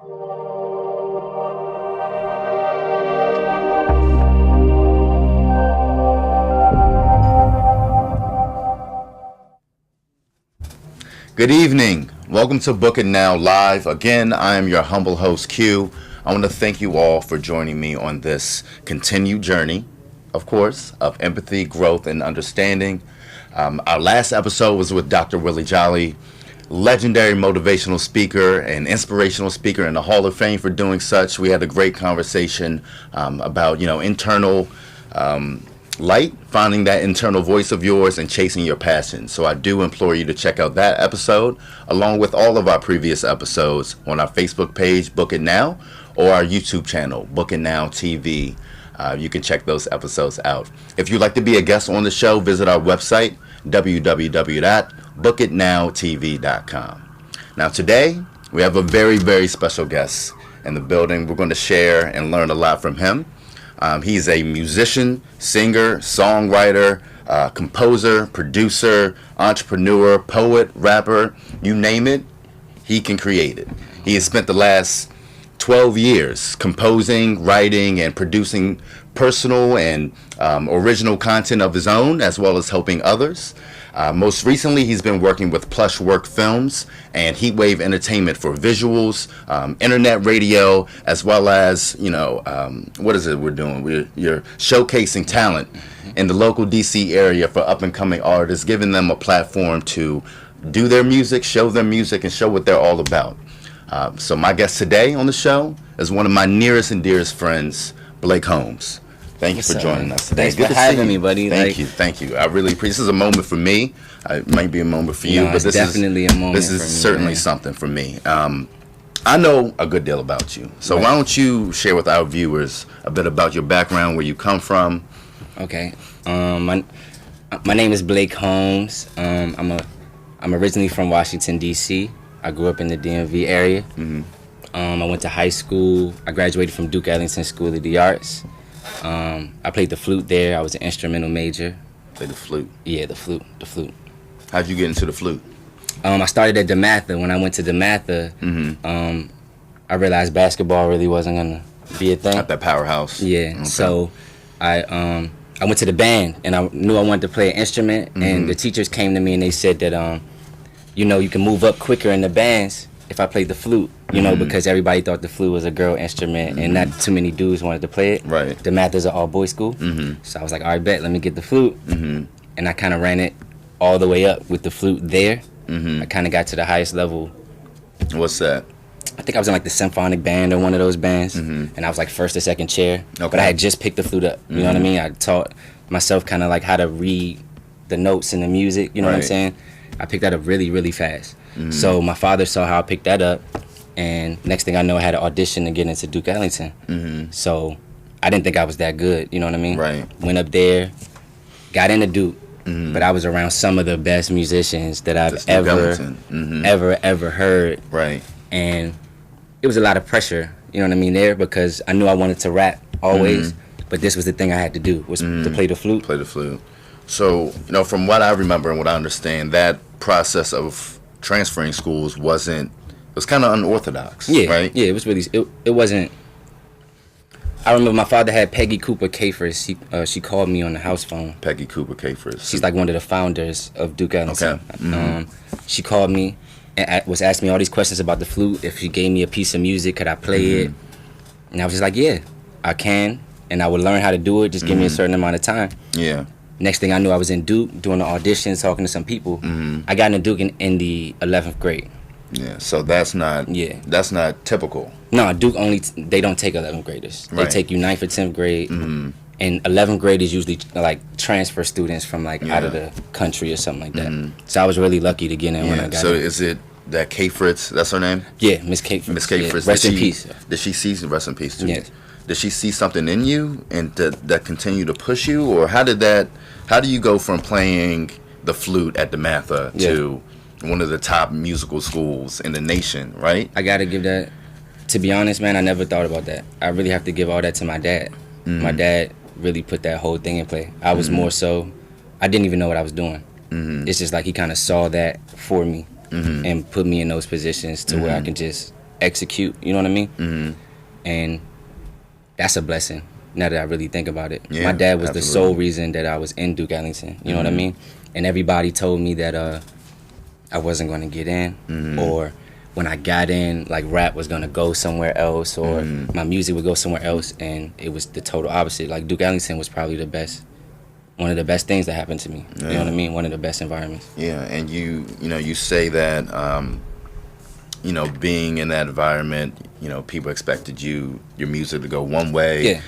Good evening. Welcome to Book It Now Live. Again, I am your humble host, Q. I want to thank you all for joining me on this continued journey, of course, of empathy, growth, and understanding. Our last episode was with Dr. Willie Jolly, legendary motivational speaker and inspirational speaker in the Hall of Fame for doing such. We had a great conversation about, internal light, finding that internal voice of yours and chasing your passion. So I do implore you to check out that episode along with all of our previous episodes on our Facebook page, Book It Now, or our YouTube channel, Book It Now TV. You can check those episodes out. If you'd like to be a guest on the show, visit our website, www.bookitnowtv.com. Now today, we have a very, very special guest in the building. We're going to share and learn a lot from him. He's a musician, singer, songwriter, composer, producer, entrepreneur, poet, rapper, you name it, he can create it. He has spent the last 12 years composing, writing, and producing personal and original content of his own, as well as helping others. Most recently, he's been working with Plushwork Films and Heatwave Entertainment for visuals, internet radio, as well as, what is it we're doing? You're showcasing talent in the local DC area for up-and-coming artists, giving them a platform to do their music, show their music, and show what they're all about. So my guest today on the show is one of my nearest and dearest friends, Blake Holmes. Thank you for joining us today. Thanks for having me, buddy. Thank you. I really appreciate. This is a moment for me. It might be a moment for you, but this definitely is a moment. This is certainly something for me. I know a good deal about you, so why don't you share with our viewers a bit about your background, where you come from? Okay. My name is Blake Holmes. I'm originally from Washington D.C. I grew up in the DMV area. Mm-hmm. I went to high school. I graduated from Duke Ellington School of the Arts. I played the flute there. I was an instrumental major. Played the flute? Yeah, the flute. How'd you get into the flute? I started at DeMatha. When I went to DeMatha, I realized basketball really wasn't gonna be a thing. At that powerhouse? Yeah. Okay. So I went to the band, and I knew I wanted to play an instrument. And the teachers came to me and they said that you can move up quicker in the bands if I played the flute, because everybody thought the flute was a girl instrument and not too many dudes wanted to play it. Right. DeMatha's an all-boys school. So I was like, all right, bet, let me get the flute. And I kind of ran it all the way up with the flute there. I kind of got to the highest level. What's that? I think I was in like the symphonic band or one of those bands. And I was like first or second chair. Okay. But I had just picked the flute up. You know what I mean? I taught myself kind of like how to read the notes in the music. You know what I'm saying? I picked that up really, really fast. So my father saw how I picked that up, and next thing I know, I had an audition to get into Duke Ellington. So I didn't think I was that good, you know what I mean? Right. Went up there, got into Duke, but I was around some of the best musicians that I've ever heard. Right. And it was a lot of pressure, you know what I mean, there, because I knew I wanted to rap always, but this was the thing I had to do, was to play the flute. Play the flute. So, from what I remember and what I understand, that process of transferring schools was kind of unorthodox, right? Yeah, it was really, it wasn't. I remember my father had Peggy Cooper Capers. She called me on the house phone. Peggy Cooper Capers. She's like one of the founders of Duke Ellington. Okay. She called me and was asking me all these questions about the flute. If she gave me a piece of music, could I play it? And I was just like, yeah, I can, and I would learn how to do it. Just give me a certain amount of time. Yeah. Next thing I knew, I was in Duke doing the auditions, talking to some people. I got into Duke in the 11th grade. Yeah, so that's not typical. No, Duke they don't take 11th graders. They take you 9th or 10th grade. And 11th grade is usually like transfer students from out of the country or something like that. So I was really lucky to get in when I got in. So is it that Kay Fritz, that's her name? Yeah, Miss Kay Fritz. Miss Kay Fritz. Rest in peace. Did she see, rest in peace too? Yes. Did she see something in you and that continued to push you? Or how do you go from playing the flute at DeMatha to one of the top musical schools in the nation, right? I gotta give that, to be honest, man, I never thought about that. I really have to give all that to my dad. My dad really put that whole thing in play. I was more so, I didn't even know what I was doing. It's just like he kind of saw that for me and put me in those positions to where I can just execute. You know what I mean? Mm-hmm. And that's a blessing. Now that I really think about it, my dad was the sole reason that I was in Duke Ellington. You know what I mean? And everybody told me that I wasn't going to get in, or when I got in, like rap was going to go somewhere else, or my music would go somewhere else, and it was the total opposite. Like Duke Ellington was probably one of the best things that happened to me. You know what I mean? One of the best environments. Yeah, and you say that being in that environment, people expected your music to go one way. Yeah.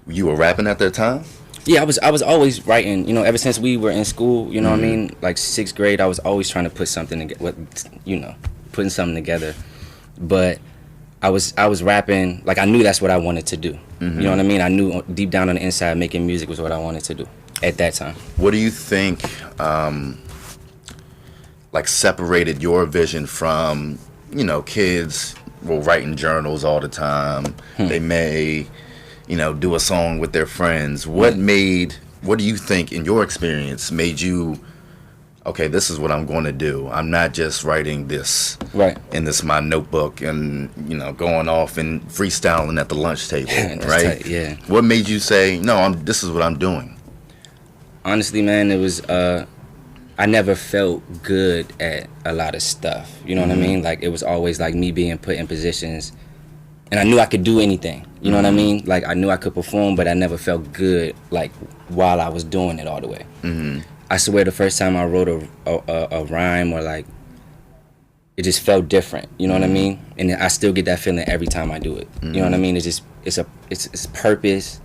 You were rapping at that time? Yeah, I was always writing, ever since we were in school, you know what I mean? Like 6th grade, I was always trying to put something together, putting something together. But I was rapping, like I knew that's what I wanted to do. You know what I mean? I knew deep down on the inside making music was what I wanted to do at that time. What do you think separated your vision from, kids were writing journals all the time. They may do a song with their friends. What do you think in your experience made you, okay, this is what I'm going to do. I'm not just writing this in my notebook and, going off and freestyling at the lunch table, right? Tight, yeah. What made you say, no, this is what I'm doing? Honestly, man, it was, I never felt good at a lot of stuff. You know what I mean? Like, it was always like me being put in positions, and I knew I could do anything. You know what I mean? Like, I knew I could perform, but I never felt good, like, while I was doing it all the way. I swear the first time I wrote a rhyme, or, like, it just felt different. You know what I mean? And I still get that feeling every time I do it. You know what I mean? It's just, it's purpose,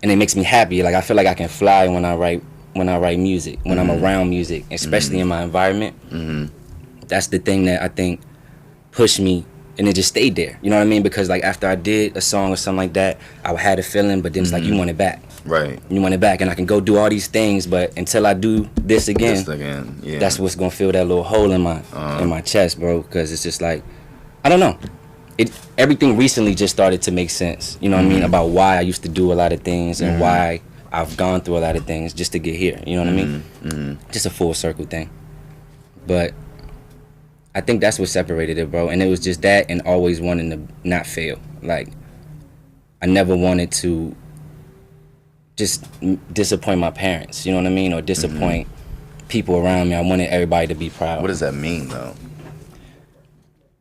and it makes me happy. Like, I feel like I can fly when I write music, when I'm around music, especially in my environment. That's the thing that I think pushed me, and it just stayed there. You know what I mean? Because, like, after I did a song or something like that, I had a feeling, but then it's like, you want it back. Right. You want it back, and I can go do all these things, but until I do this again, yeah. That's what's gonna fill that little hole in my chest, bro. Because it's just like, I don't know. Everything recently just started to make sense. You know what I mean? About why I used to do a lot of things and why I've gone through a lot of things just to get here. You know what I mean? Just a full circle thing. But I think that's what separated it, bro. And it was just that, and always wanting to not fail. Like, I never wanted to just disappoint my parents, you know what I mean? Or disappoint people around me. I wanted everybody to be proud. What does that mean, though?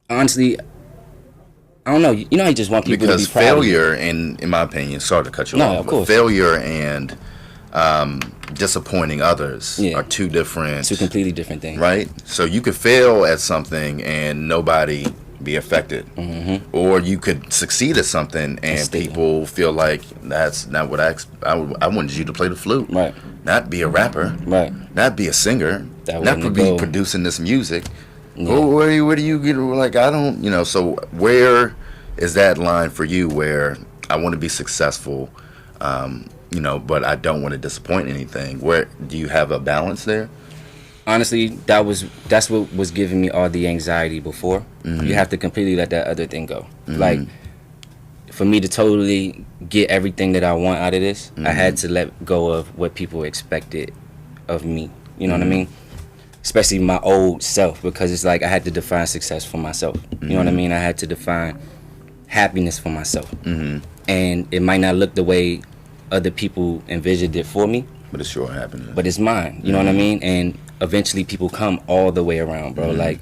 Honestly, I don't know. You know, I just want people to be proud. Because failure, in my opinion, sorry to cut you off. No, of course. Failure and disappointing others are two completely different things. Right? So you could fail at something and nobody be affected. Or you could succeed at something and people feel like that's not what I wanted you to play the flute. Right. Not be a rapper. Right. Not be a singer. Not be producing this music. Yeah. Where do you get, like, I don't, so where is that line for you where I want to be successful, but I don't want to disappoint anything? Where do you have a balance there? Honestly, that's what was giving me all the anxiety before. You have to completely let that other thing go. Like, for me to totally get everything that I want out of this, I had to let go of what people expected of me. You know what I mean? Especially my old self, because it's like I had to define success for myself. You know what I mean? I had to define happiness for myself. And it might not look the way other people envisioned it for me, but it's your happiness. But it's mine. You know what I mean? And eventually people come all the way around, bro. Like,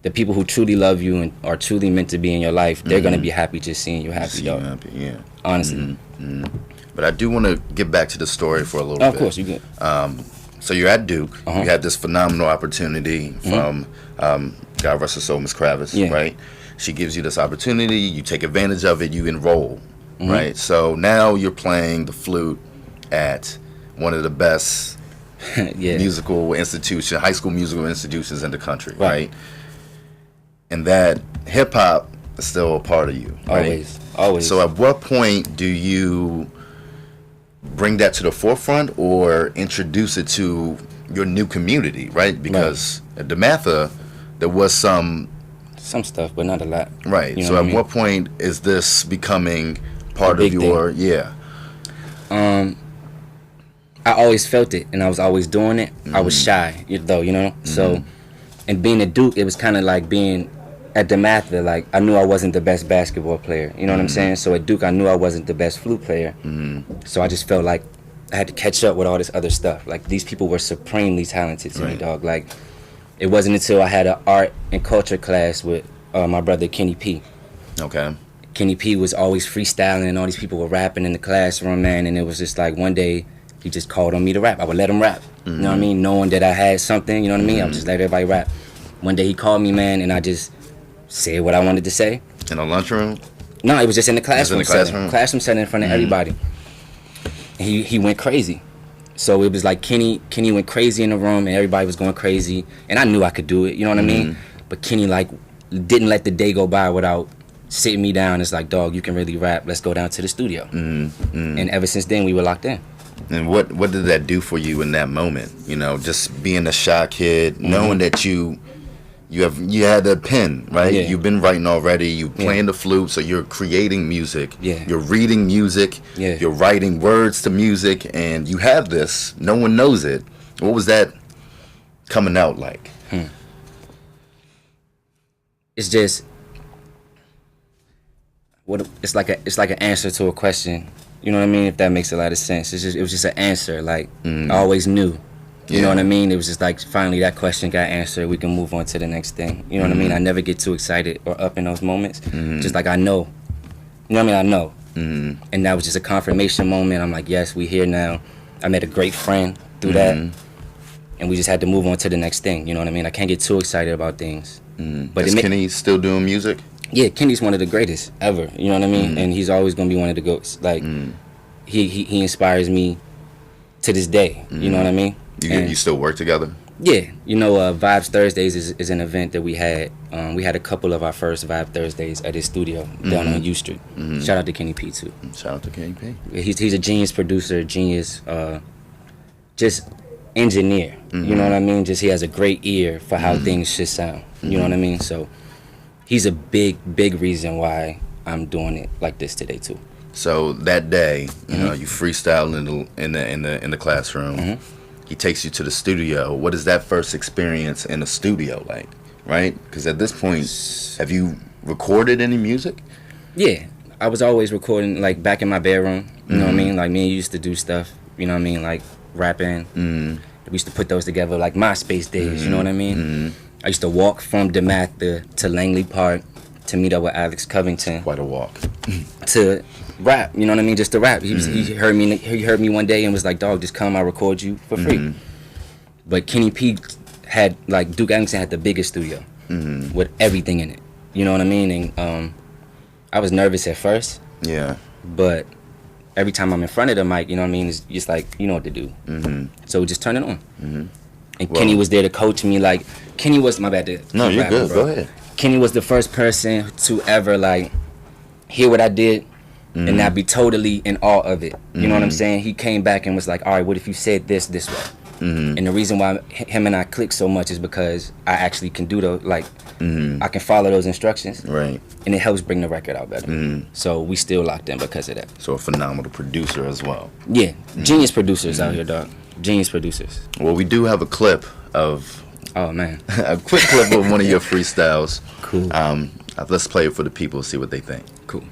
the people who truly love you and are truly meant to be in your life, they're gonna be happy just seeing you happy, yo. Happy, yeah. Honestly. But I do want to get back to the story for a little bit. Of course, you good. So you're at Duke. You had this phenomenal opportunity from God rest her soul, Miss Kravis, right? She gives you this opportunity. You take advantage of it. You enroll, right? So now you're playing the flute at one of the best musical institution, high school musical institutions in the country, right? And that hip hop is still a part of you, right? Always. So at what point do you bring that to the forefront or introduce it to your new community, right? Because at DeMatha, there was some stuff, but not a lot. Right. You know so at what point is this becoming part of your I always felt it, and I was always doing it. I was shy, though, you know? So, and being at Duke, it was kind of like being at DeMatha, like I knew I wasn't the best basketball player. You know what I'm saying? So at Duke, I knew I wasn't the best flute player. So I just felt like I had to catch up with all this other stuff. Like these people were supremely talented to me, dog. Like it wasn't until I had an art and culture class with my brother Kenny P. Okay. Kenny P was always freestyling and all these people were rapping in the classroom, man. And it was just like one day he just called on me to rap. I would let him rap. You know what I mean? Knowing that I had something, you know what I mean? I would just let everybody rap. One day he called me, man, and I just said what I wanted to say. In the lunchroom? No, it was just in the classroom. In the classroom? Classroom setting in front of everybody. And he went crazy. So it was like Kenny went crazy in the room and everybody was going crazy. And I knew I could do it, you know what I mean? But Kenny like didn't let the day go by without sitting me down. It's like, dog, you can really rap. Let's go down to the studio. And ever since then, we were locked in. And what did that do for you in that moment? You know, just being a shy kid, knowing that you had a pen, right? Yeah. You've been writing already. You playing the flute, so you're creating music. Yeah. You're reading music. Yeah. You're writing words to music, and you have this. No one knows it. What was that coming out like? It's just it's like an answer to a question. You know what I mean? If that makes a lot of sense. It was just an answer. Like I always knew. You know what I mean? It was just like finally that question got answered. We can move on to the next thing. You know what I mean? I never get too excited or up in those moments. Just like I know. You know what I mean? I know. And that was just a confirmation moment. I'm like, yes, we here now. I met a great friend through that. And we just had to move on to the next thing. You know what I mean? I can't get too excited about things. But is Kenny still doing music? Yeah, Kenny's one of the greatest ever. You know what I mean? And he's always gonna be one of the goats. Like he inspires me to this day. You know what I mean? You still work together? Yeah, you know, Vibes Thursdays is an event that we had. We had a couple of our first Vibe Thursdays at his studio down on U Street. Shout out to Kenny P too. Shout out to Kenny P. He's a genius producer, genius, just engineer. You know what I mean? Just he has a great ear for how things should sound. You know what I mean? So he's a big reason why I'm doing it like this today too. So that day, you know, you freestyle in the classroom. He takes you to the studio. What is that first experience in the studio like, right? Because at this point, have you recorded any music? Yeah, I was always recording, like, back in my bedroom. You know what I mean? Like, me and you used to do stuff, you know what I mean? Like, rapping. We used to put those together, like MySpace days, you know what I mean? I used to walk from DeMatha to Langley Park to meet up with Alex Covington. Quite a walk. To rap, you know what I mean? Just to rap. He heard me one day and was like, dog, just come, I'll record you for free. But Kenny P had, like, Duke Ellington had the biggest studio with everything in it. You know what I mean? And I was nervous at first. Yeah. But every time I'm in front of the mic, you know what I mean? It's just like, you know what to do. So just turn it on. And Kenny was there to coach me. Like, Kenny was, my bad. No, you're good. Bro. Go ahead. Kenny was the first person to ever, like, hear what I did and not be totally in awe of it. You know what I'm saying? He came back and was like, all right, what if you said this way? And the reason why him and I click so much is because I actually can do those, like, I can follow those instructions. Right. And it helps bring the record out better. So we still locked in because of that. So a phenomenal producer as well. Yeah. Genius producers out here, dog. Genius producers. Well, we do have a clip of... Oh, man. A quick clip of one of your freestyles. Cool. Let's play it for the people, see what they think. Cool.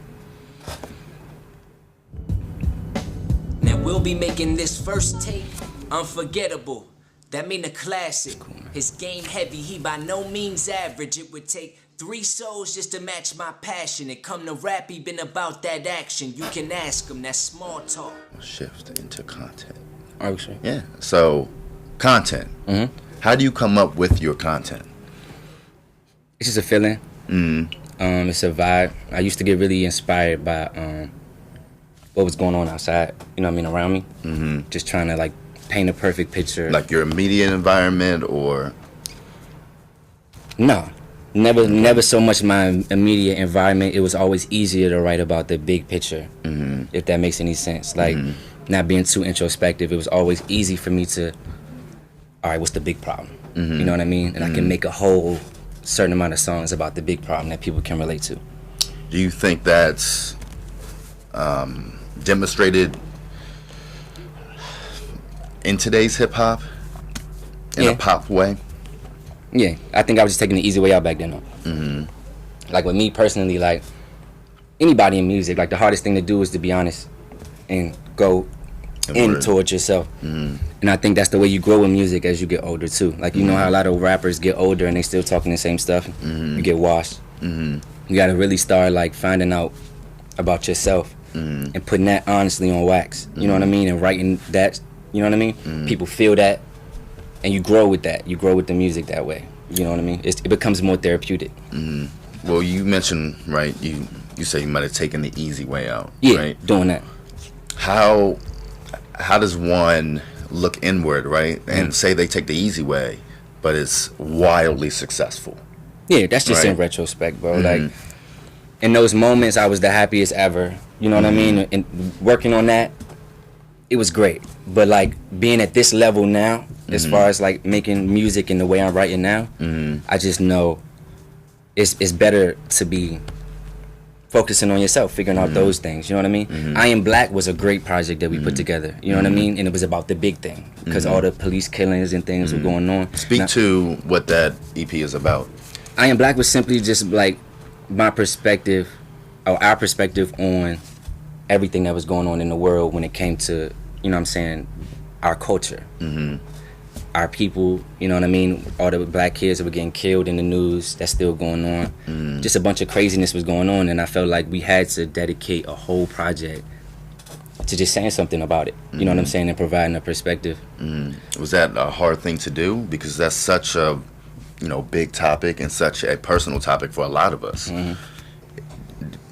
Now we'll be making this first tape unforgettable. That mean a classic. Cool, his game heavy, he by no means average. It would take 3 souls just to match my passion. It come to rap, he been about that action. You can ask him, that's small talk. Shift into content. Are we sure? Yeah. So, content. How do you come up with your content? It's just a feeling. It's a vibe. I used to get really inspired by what was going on outside, you know what I mean, around me. Just trying to, like, paint a perfect picture. Like your immediate environment, or? No, never so much my immediate environment. It was always easier to write about the big picture, if that makes any sense. Like, not being too introspective, it was always easy for me to, all right, what's the big problem? You know what I mean? And I can make a whole certain amount of songs about the big problem that people can relate to. Do you think that's demonstrated in today's hip-hop in a pop way? Yeah, I think I was just taking the easy way out back then. like with me personally, like anybody in music, like the hardest thing to do is to be honest and go in towards yourself. And I think that's the way you grow in music as you get older too. Like you know how a lot of rappers get older and they still talking the same stuff. You get washed. You gotta really start like finding out about yourself and putting that honestly on wax. You know what I mean? And writing that. You know what I mean? People feel that, and you grow with that. You grow with the music that way. You know what I mean? It becomes more therapeutic. Well, you mentioned, right, you say you might have taken the easy way out. Yeah, right? Doing that. How does one look inward, right, and say they take the easy way, but it's wildly successful? Yeah, that's just in retrospect, bro. Like, in those moments, I was the happiest ever. You know what I mean? And working on that, it was great. But, like, being at this level now, as far as, like, making music in the way I'm writing now, I just know it's better to be focusing on yourself, figuring out those things. You know what I mean? I Am Black was a great project that we put together. You know what I mean? And it was about the big thing because all the police killings and things were going on. Speak to what that EP is about. I Am Black was simply just like my perspective, or our perspective on everything that was going on in the world when it came to, you know what I'm saying, our culture. Our people, you know what I mean? All the black kids that were getting killed in the news, that's still going on. Just a bunch of craziness was going on, and I felt like we had to dedicate a whole project to just saying something about it. You know what I'm saying? And providing a perspective. Was that a hard thing to do? Because that's such a, you know, big topic and such a personal topic for a lot of us.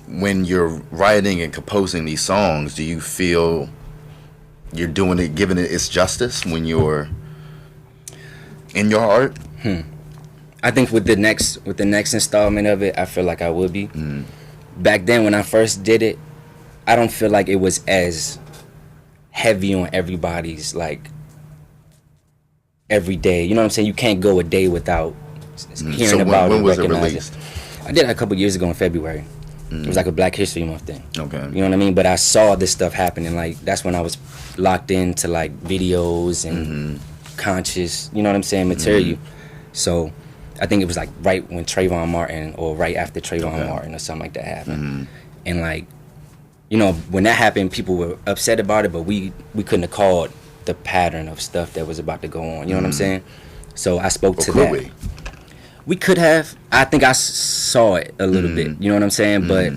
When you're writing and composing these songs, do you feel you're doing it, giving it its justice when you're in your art? I think with the next installment of it, I feel like I would be. Back then when I first did it, I don't feel like it was as heavy on everybody's, like, every day. You know what I'm saying? You can't go a day without hearing about it. When was it released? I did it a couple years ago in February. It was like a Black History Month thing. Okay. You know what I mean? But I saw this stuff happening. Like, that's when I was locked into, like, videos and conscious, you know what I'm saying, material. So I think it was like right when Trayvon Martin, or right after Trayvon Martin or something like that happened. And, like, you know, when that happened, people were upset about it, but we couldn't have called the pattern of stuff that was about to go on. You know what I'm saying? So I spoke to that. We could have. I think I saw it a little bit. You know what I'm saying? But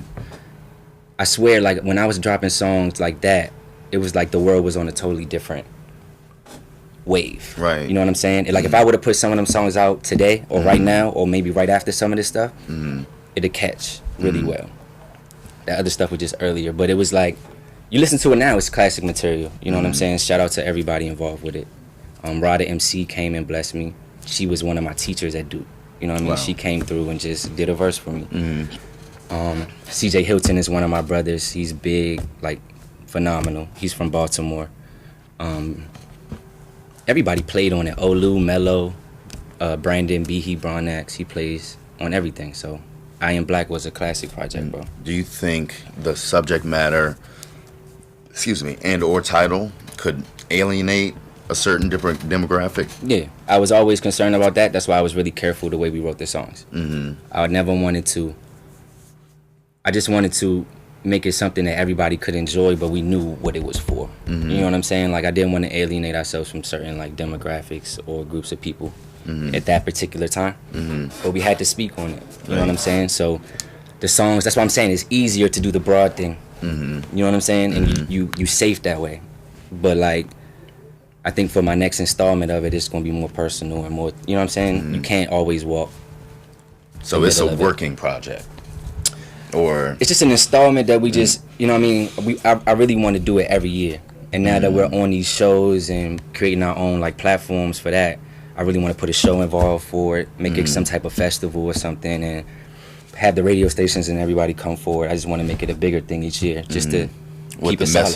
I swear, like, when I was dropping songs like that, it was like the world was on a totally different wave. Right. You know what I'm saying? Like, if I would have put some of them songs out today or right now, or maybe right after some of this stuff, it'd catch really well. The other stuff was just earlier, but it was like, you listen to it now, it's classic material. You know what I'm saying? Shout out to everybody involved with it. Rada MC came and blessed me. She was one of my teachers at Duke. You know what I mean? She came through and just did a verse for me. CJ Hilton is one of my brothers. He's big, like, phenomenal. He's from Baltimore. Everybody played on it. Olu, Mello, Brandon, Behe, Bronax. He plays on everything. So I Am Black was a classic project, bro. Do you think the subject matter, and or title could alienate a certain different demographic? Yeah, I was always concerned about that. That's why I was really careful the way we wrote the songs. I never wanted to. I just wanted to make it something that everybody could enjoy, but we knew what it was for. You know what I'm saying? Like, I didn't want to alienate ourselves from certain, like, demographics or groups of people at that particular time. But we had to speak on it. You know what I'm saying? So the songs, that's what I'm saying, it's easier to do the broad thing. You know what I'm saying? And you safe that way. But, like, I think for my next installment of it, it's going to be more personal and more, you know what I'm saying? You can't always walk. So it's a working project? Or it's just an installment that we just, you know what I mean? I really want to do it every year. And now that we're on these shows and creating our own, like, platforms for that, I really want to put a show involved for it, make it some type of festival or something, and have the radio stations and everybody come forward. I just want to make it a bigger thing each year, just to keep it solid.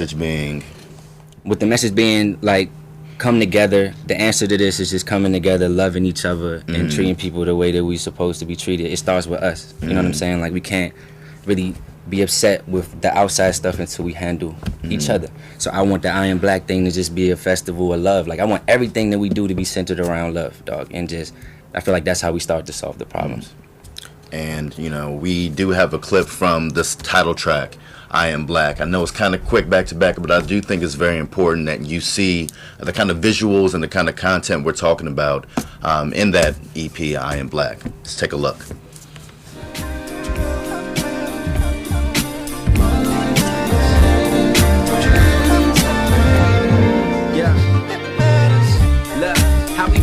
With the message being, like, come together. The answer to this is just coming together, loving each other, and treating people the way that we're supposed to be treated. It starts with us. You know what I'm saying? Like, we can't really be upset with the outside stuff until we handle each other. So I want the I Am Black thing to just be a festival of love. Like, I want everything that we do to be centered around love, dog. And just, I feel like that's how we start to solve the problems. And, you know, we do have a clip from this title track, I Am Black. I know it's kind of quick back to back, but I do think it's very important that you see the kind of visuals and the kind of content we're talking about in that EP, I Am Black. Let's take a look.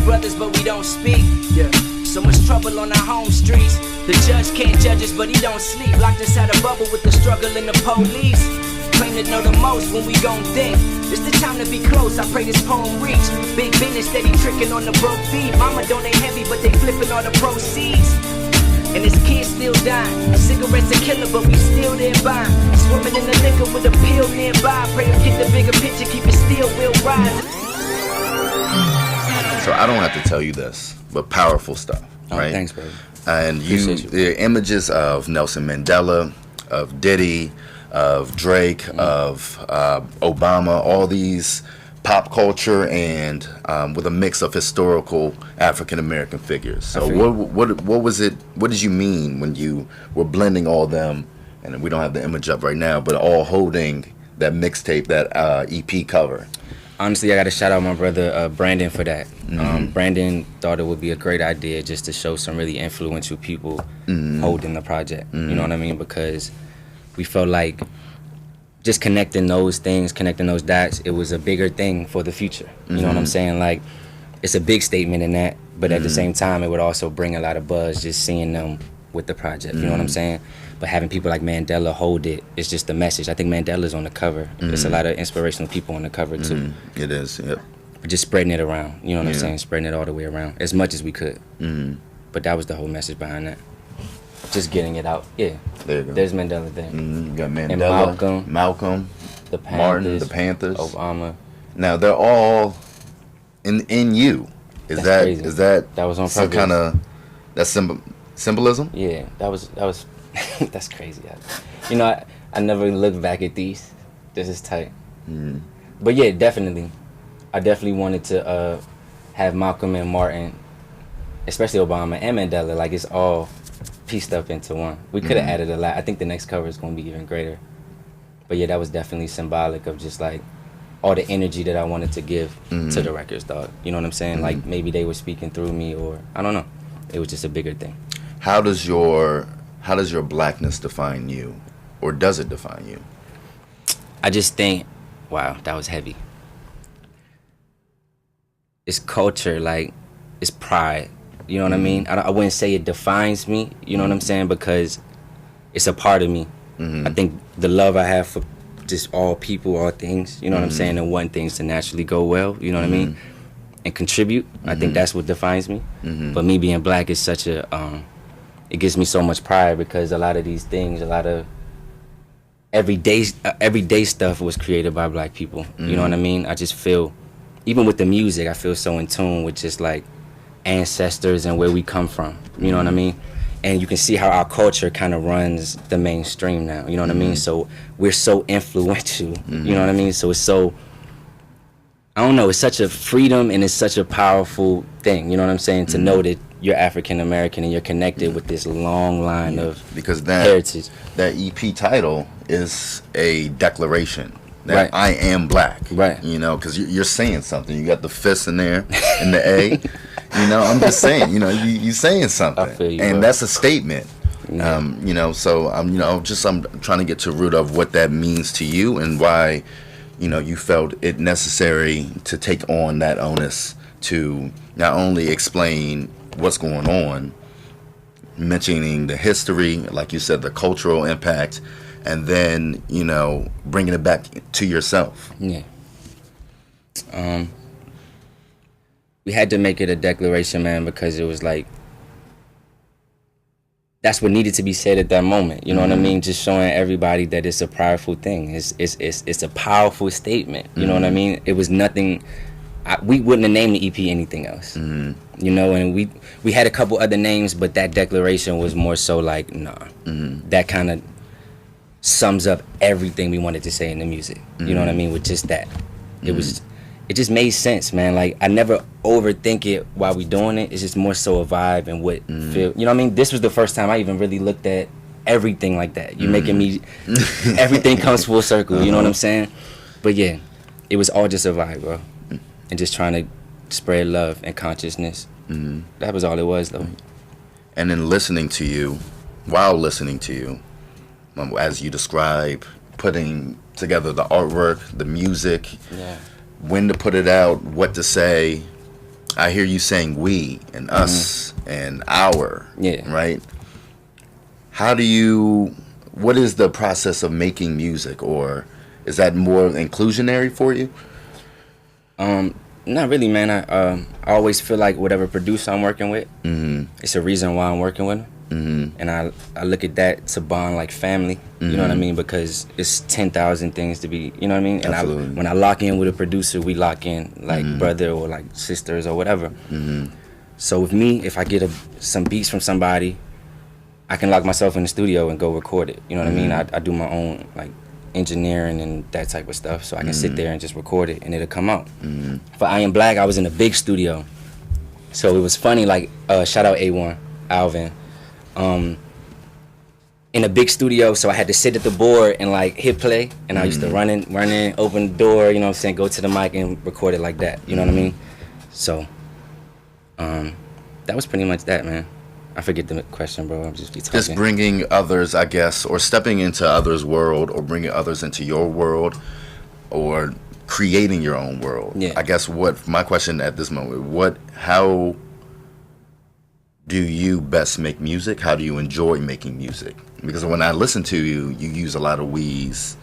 Brothers, but we don't speak. Yeah. So much trouble on our home streets. The judge can't judge us, but he don't sleep. Locked inside a bubble with the struggle and the police. Claim to know the most when we gon' think. It's the time to be close. I pray this poem reach. Big business steady tricking on the broke feet. Mama don't ain't heavy, but they flipping all the proceeds. And his kids still dying. Cigarettes a killer, but we still there buying. Swimming in the liquor with a pill nearby. Pray to get the bigger picture, keep it still, we'll rise. So I don't have to tell you this, but powerful stuff, right? Thanks, bro. And the images of Nelson Mandela, of Diddy, of Drake, of Obama, all these pop culture and with a mix of historical African American figures. So what was it? What did you mean when you were blending all them? And we don't have the image up right now, but all holding that mixtape, that EP cover. Honestly, I got to shout out my brother Brandon for that. Brandon thought it would be a great idea just to show some really influential people holding the project. You know what I mean? Because we felt like just connecting those things, connecting those dots, it was a bigger thing for the future. You know what I'm saying? Like, it's a big statement in that, but at the same time, it would also bring a lot of buzz just seeing them with the project. You know what I'm saying? But having people like Mandela hold it, it's just a message. I think Mandela's on the cover. There's a lot of inspirational people on the cover too. It is, yep. But just spreading it around, you know what I'm saying? Spreading it all the way around as much as we could. But that was the whole message behind that. Just getting it out. Yeah. There you go. There's Mandela there. You got Mandela, and Malcolm, the Panthers, Martin, the Panthers, Obama. Now they're all in you. Is That's crazy. that was on some purpose. kind of that symbolism? Yeah, that was that's crazy. You know, I never looked back at these. This is tight. But yeah, definitely. I definitely wanted to have Malcolm and Martin, especially Obama and Mandela, like it's all pieced up into one. We could have added a lot. I think the next cover is going to be even greater. But yeah, that was definitely symbolic of just like all the energy that I wanted to give to the records, dog. You know what I'm saying? Like maybe they were speaking through me, or I don't know. It was just a bigger thing. How does your blackness define you, or does it define you? I just think, wow, that was heavy. It's culture, like it's pride. You know what I mean? I wouldn't say it defines me. You know what I'm saying? Because it's a part of me. I think the love I have for just all people, all things. You know what I'm saying? And want things to naturally go well. You know what I mean? And contribute. I think that's what defines me. But me being black is such a it gives me so much pride because a lot of these things, a lot of everyday stuff was created by black people. You know what I mean? I just feel, even with the music, I feel so in tune with just like ancestors and where we come from. You know what I mean? And you can see how our culture kind of runs the mainstream now. You know what I mean? So we're so influential. You know what I mean? So it's so, I don't know, it's such a freedom and it's such a powerful thing. You know what I'm saying? To know that you're African American and you're connected with this long line of because heritage. That EP title is a declaration that I am black. Right. You know, because you're saying something. You got the fist in there and the A. You know, I'm just saying. You know, you saying something, I feel you, and bro. that's a statement. You know, so I'm trying to get to the root of what that means to you and why, you know, you felt it necessary to take on that onus to not only explain what's going on, mentioning the history, like you said, the cultural impact, and then, you know, bringing it back to yourself. Yeah. We had to make it a declaration, man, because it was like, that's what needed to be said at that moment. You know what I mean? Just showing everybody that it's a powerful thing. It's a powerful statement. You know what I mean? It was nothing. We wouldn't have named the EP anything else. You know, and we had a couple other names, but that declaration was more so like, nah. That kind of sums up everything we wanted to say in the music. You know what I mean? With just that. It it just made sense, man. Like I never overthink it while we doing it. It's just more so a vibe and what feel. You know what I mean? This was the first time I even really looked at everything like that. You making me everything comes full circle. You know what I'm saying? But yeah, it was all just a vibe, bro, and just trying to spread love and consciousness. That was all it was, though. And then listening to you, while listening to you, as you describe, putting together the artwork, the music, when to put it out, what to say. I hear you saying we and us and our, right? What is the process of making music, or is that more inclusionary for you? Not really, man. I always feel like whatever producer I'm working with, it's a reason why I'm working with them. And I look at that to bond like family, you know what I mean? Because it's 10,000 things to be, you know what I mean? And when I lock in with a producer, we lock in like brother or like sisters or whatever. So with me, if I get some beats from somebody, I can lock myself in the studio and go record it. You know what I mean? I do my own like engineering and that type of stuff, so I can sit there and just record it and it'll come out. For I Am Black, I was in a big studio, so it was funny. Like shout out A1 Alvin, in a big studio, so I had to sit at the board and like hit play, and I used to run in, open the door, you know what I'm saying, go to the mic and record it like that. You know what I mean? So that was pretty much that, man. I forget the question, bro. I'm just be talking. Just bringing others, I guess, or stepping into others' world, or bringing others into your world, or creating your own world. Yeah. I guess what my question at this moment, how do you best make music? How do you enjoy making music? Because when I listen to you, you use a lot of we's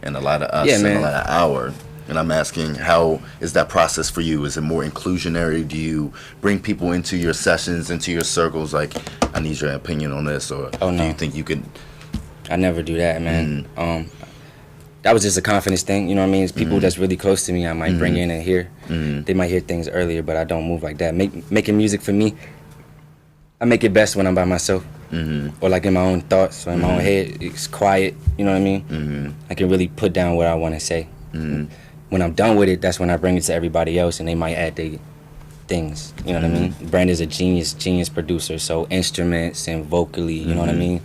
and a lot of us and a lot of our. And I'm asking, how is that process for you? Is it more inclusionary? Do you bring people into your sessions, into your circles, like, I need your opinion on this? Or do you think you can... I never do that, man. That was just a confidence thing, you know what I mean? It's people that's really close to me, I might bring in and hear. They might hear things earlier, but I don't move like that. Making music for me, I make it best when I'm by myself. Or like in my own thoughts, or in my own head. It's quiet, you know what I mean? I can really put down what I want to say. When I'm done with it, that's when I bring it to everybody else, and they might add their things. You know what I mean? Brandon's a genius producer, so instruments and vocally, you know what I mean?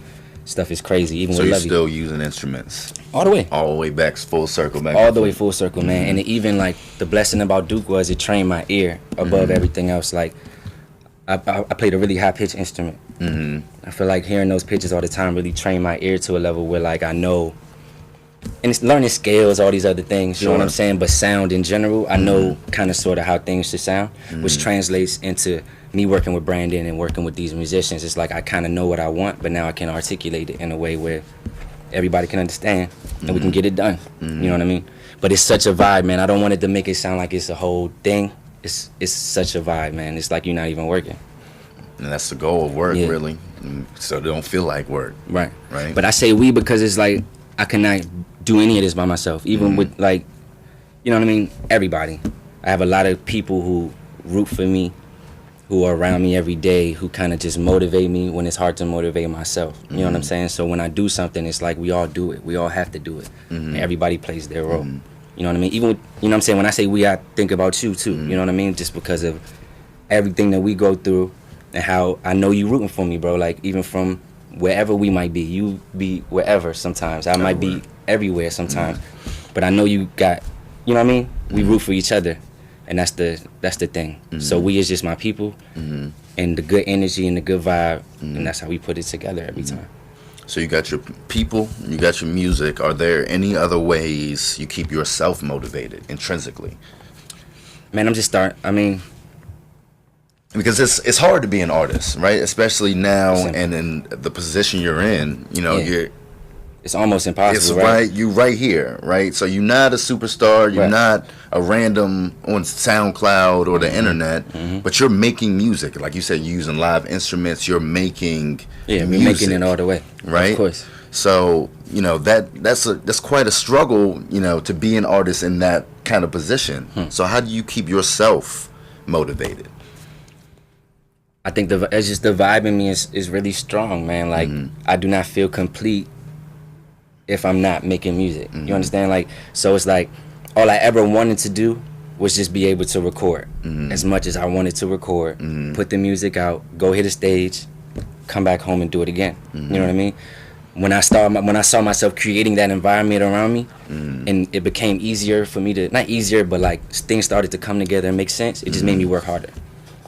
Stuff is crazy. Even so with you're Levy. Still using instruments? All the way. All the way back, full circle back. All the way full circle, man. And even like the blessing about Duke was it trained my ear above everything else. Like I played a really high pitched instrument. I feel like hearing those pitches all the time really trained my ear to a level where like I know. And it's learning scales, all these other things, you know what I'm saying? But sound in general, I know kind of sort of how things should sound, which translates into me working with Brandon and working with these musicians. It's like I kind of know what I want, but now I can articulate it in a way where everybody can understand and we can get it done. You know what I mean? But it's such a vibe, man. I don't want it to make it sound like it's a whole thing. It's such a vibe, man. It's like you're not even working. And that's the goal of work, really. So they don't feel like work. Right. Right. But I say we because it's like I cannot do any of this by myself, even with like, you know what I mean, everybody. I have a lot of people who root for me, who are around me every day, who kind of just motivate me when it's hard to motivate myself. You know what I'm saying? So when I do something, it's like we all do it. We all have to do it. And everybody plays their role. You know what I mean? Even, you know what I'm saying? When I say we, I think about you too. You know what I mean? Just because of everything that we go through and how I know you rooting for me, bro. Like even from wherever we might be, you be wherever sometimes. I might be everywhere sometimes, but I know you got, you know what I mean? We root for each other, and that's the thing. So we is just my people, and the good energy and the good vibe, and that's how we put it together every time. So you got your people, you got your music. Are there any other ways you keep yourself motivated intrinsically? Man, I'm just because it's hard to be an artist, right? Especially now and in the position you're in, you know, it's almost impossible. It's right. You right here, right? So you're not a superstar. You're not a random on SoundCloud or the internet, but you're making music. Like you said, you're using live instruments. You're making we're making it all the way, right? Of course. So you know that's quite a struggle, you know, to be an artist in that kind of position. So how do you keep yourself motivated? I think it's just the vibe in me is really strong, man. Like I do not feel complete if I'm not making music. You understand? Like, so it's like all I ever wanted to do was just be able to record as much as I wanted to record, put the music out, go hit a stage, come back home and do it again. You know what I mean? When I saw myself creating that environment around me, and it became easier for me to, not easier, but like things started to come together and make sense, it just made me work harder.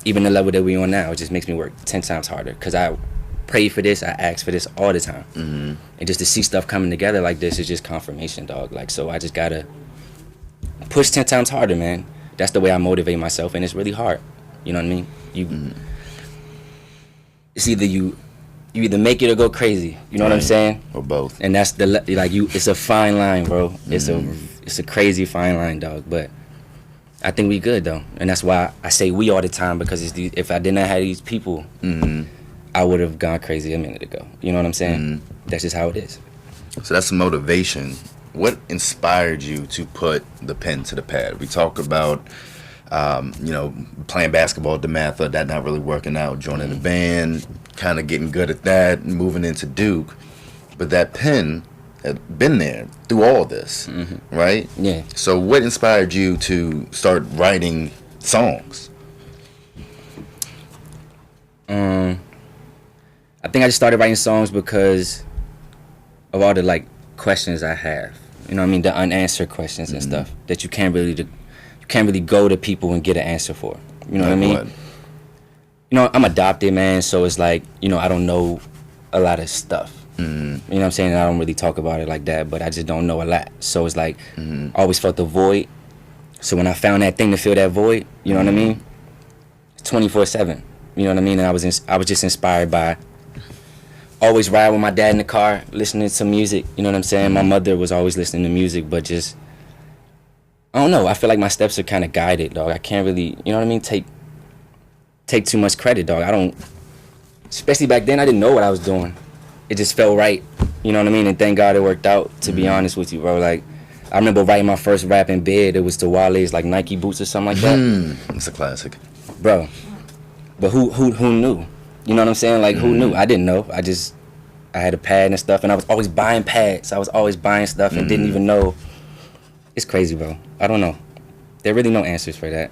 Even the level that we on now, it just makes me work 10 times harder, because I pray for this, I ask for this all the time. And just to see stuff coming together like this is just confirmation, dog. Like, so I just gotta push 10 times harder, man. That's the way I motivate myself, and it's really hard. You know what I mean? It's either you either make it or go crazy. You know what I'm saying? Or both. And that's it's a fine line, bro. It's a crazy fine line, dog. But I think we good though, and that's why I say we all the time, because if I did not have these people, I would have gone crazy a minute ago. You know what I'm saying? That's just how it is. So that's motivation. What inspired you to put the pen to the pad? We talk about, playing basketball at DeMatha, that not really working out, joining the band, kind of getting good at that, moving into Duke. But that pen had been there through all this, right? Yeah. So what inspired you to start writing songs? I think I just started writing songs because of all the like questions I have. You know what I mean? The unanswered questions and stuff that you can't really go to people and get an answer for. You know what I mean? What? You know, I'm adopted, man, so it's like, I don't know a lot of stuff. You know what I'm saying? I don't really talk about it like that, but I just don't know a lot. So it's like, I always felt the void. So when I found that thing to fill that void, you know what I mean? 24/7. You know what I mean? And I was just inspired by always ride with my dad in the car, listening to music. You know what I'm saying? My mother was always listening to music, but just, I don't know. I feel like my steps are kind of guided, dog. I can't really, you know what I mean? Take too much credit, dog. I don't, especially back then, I didn't know what I was doing. It just felt right. You know what I mean? And thank God it worked out, to be honest with you, bro. Like, I remember writing my first rap in bed. It was to Wale's, like, Nike boots or something like that. It's a classic. Bro. But who knew? You know what I'm saying? Like, who knew? I didn't know. I had a pad and stuff, and I was always buying pads. I was always buying stuff and didn't even know. It's crazy, bro. I don't know. There are really no answers for that.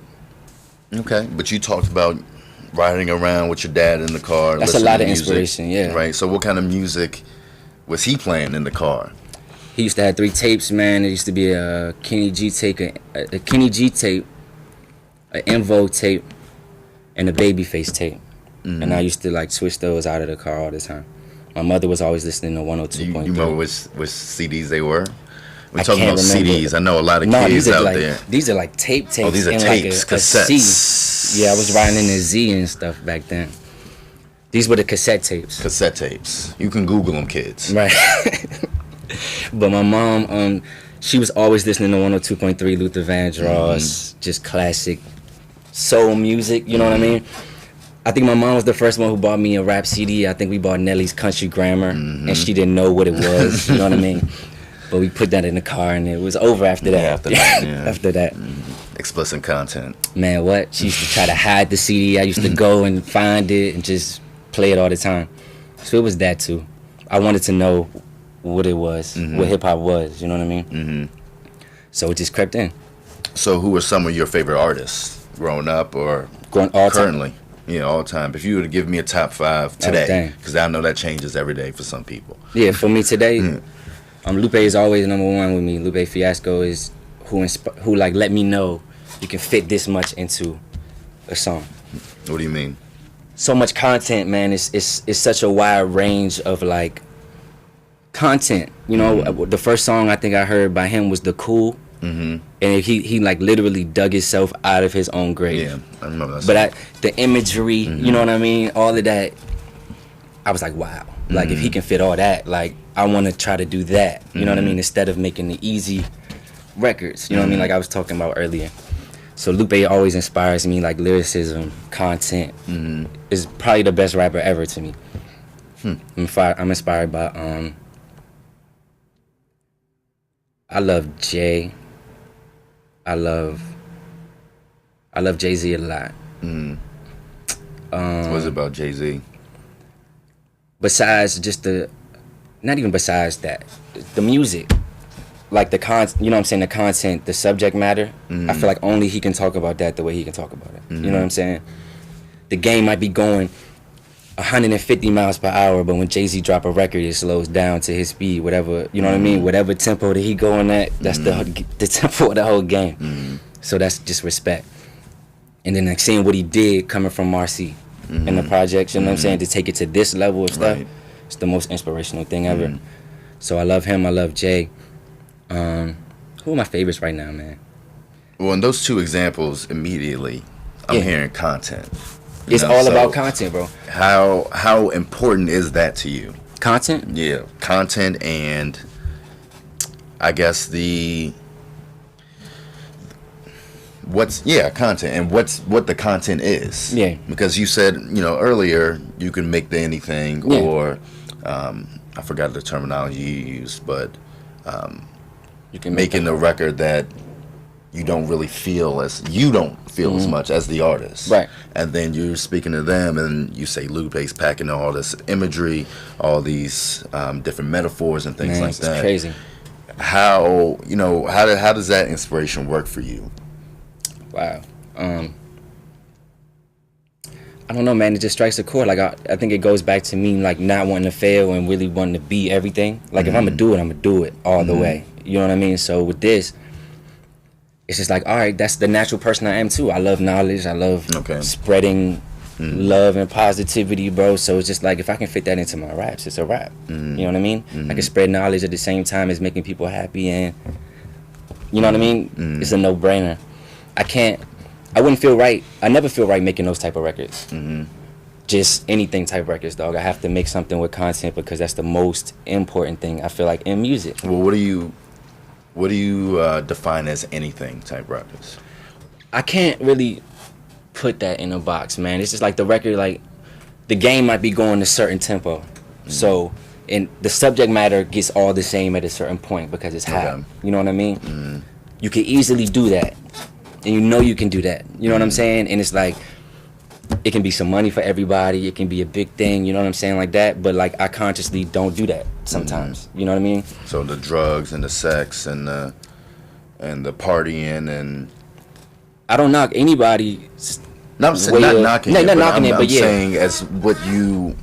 Okay, but you talked about riding around with your dad in the car. That's a lot of inspiration, yeah. Right, so what kind of music was he playing in the car? He used to have 3 tapes, man. There used to be a Kenny G tape, a Kenny G tape, an Invo tape, and a Babyface tape. And I used to like switch those out of the car all the time. My mother was always listening to 102.3. You remember which CDs they were? We're I talking can't about remember. CDs. I know a lot of kids out there. These are like tapes. Oh, these are and tapes, like a cassettes. C. Yeah, I was riding in the Z and stuff back then. These were the cassette tapes. Cassette tapes. You can Google them, kids. Right. But my mom, she was always listening to 102.3 Luther Vandross, just classic soul music. You know what I mean? I think my mom was the first one who bought me a rap CD. I think we bought Nelly's Country Grammar, and she didn't know what it was. You know what I mean? But we put that in the car, and it was over after that. After that, yeah. After that. Explicit content. Man, what? She used to try to hide the CD. I used to go and find it and just play it all the time. So it was that too. I wanted to know what it was, what hip hop was. You know what I mean? So it just crept in. So who are some of your favorite artists growing up or All currently? Time. Yeah, all time. If you were to give me a top 5 today, because I know that changes every day for some people. Yeah, for me today, Lupe is always number 1 with me. Lupe Fiasco is who like let me know you can fit this much into a song. What do you mean? So much content, man. It's such a wide range of like content. You know, the first song I think I heard by him was The Cool. And he like literally dug himself out of his own grave. Yeah, I remember that. But the imagery, you know what I mean? All of that, I was like, wow. Like if he can fit all that, like I want to try to do that. You know what I mean? Instead of making the easy records. You know what I mean? Like I was talking about earlier. So Lupe always inspires me, like lyricism, content. Is probably the best rapper ever to me. I'm inspired by I love Jay. I love Jay-Z a lot. What's it about Jay-Z? Besides just not even besides that, the music. like the you know what I'm saying, the content, the subject matter, I feel like only he can talk about that the way he can talk about it. You know what I'm saying? The game might be going 150 miles per hour, but when Jay-Z drop a record, it slows down to his speed, whatever, you know what I mean? Whatever tempo that he going at, that's the tempo of the whole game. So that's just respect. And then like seeing what he did coming from Marcy in the projects, you know what I'm saying, to take it to this level of stuff, it's the most inspirational thing ever. So I love him, I love Jay. Who are my favorites right now, man? Well, in those two examples, immediately, I'm hearing content. It's all about content, bro. How important is that to you? Content? Yeah, content, and I guess content, and what the content is. Yeah. Because you said, earlier, you can make anything, or I forgot the terminology you used, but you can making a record that you don't feel as much as the artist, right? And then you're speaking to them, and you say Lupe's packing all this imagery, all these different metaphors and things like that. It's crazy. How does that inspiration work for you? Wow. I don't know, man. It just strikes a chord. Like I think it goes back to me like not wanting to fail and really wanting to be everything. Like if I'm gonna do it, I'm gonna do it all the way. You know what I mean? So with this, it's just like, all right, that's the natural person I am too. I love knowledge. I love spreading love and positivity, bro. So it's just like if I can fit that into my raps, it's a rap. You know what I mean? I can spread knowledge at the same time as making people happy, and you know what I mean? It's a no-brainer. I wouldn't feel right. I never feel right making those type of records. Just anything type records, dog. I have to make something with content because that's the most important thing I feel like in music. Well, what do you define as anything type records? I can't really put that in a box, man. It's just like the record, like the game might be going a certain tempo, so and the subject matter gets all the same at a certain point because it's hot. You know what I mean? You can easily do that, and you can do that. You know what I'm saying? And it's like it can be some money for everybody. It can be a big thing. You know what I'm saying, like that. But like I consciously don't do that sometimes. You know what I mean? So the drugs and the sex and the partying and I don't knock anybody. No, I'm not knocking it. I'm yeah. saying as what you,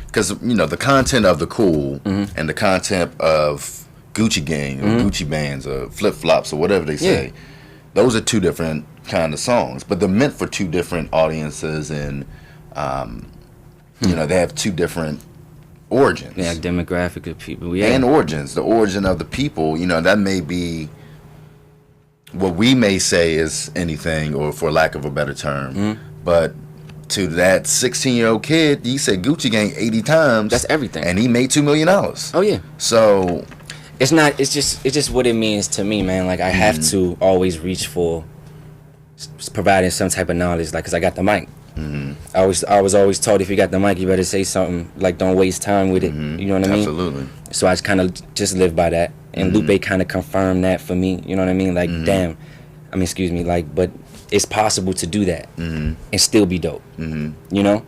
because the content of the cool and the content of Gucci Gang or Gucci Bands or Flip Flops or whatever they say, those are two different kind of songs, but they're meant for two different audiences, and they have two different origins. Yeah, demographic of people. Yeah, and origins. The origin of the people, that may be what we may say is anything, or for lack of a better term, but to that 16-year-old kid, you said Gucci Gang 80 times. That's everything, and he made $2 million. Oh yeah. So it's not. It's just what it means to me, man. Like I have to always reach for providing some type of knowledge, like, cause I got the mic. I was always taught if you got the mic, you better say something. Like, don't waste time with it. You know what I mean? Absolutely. So I kind of just live by that, and Lupe kind of confirmed that for me. You know what I mean? Like, but it's possible to do that and still be dope. You know?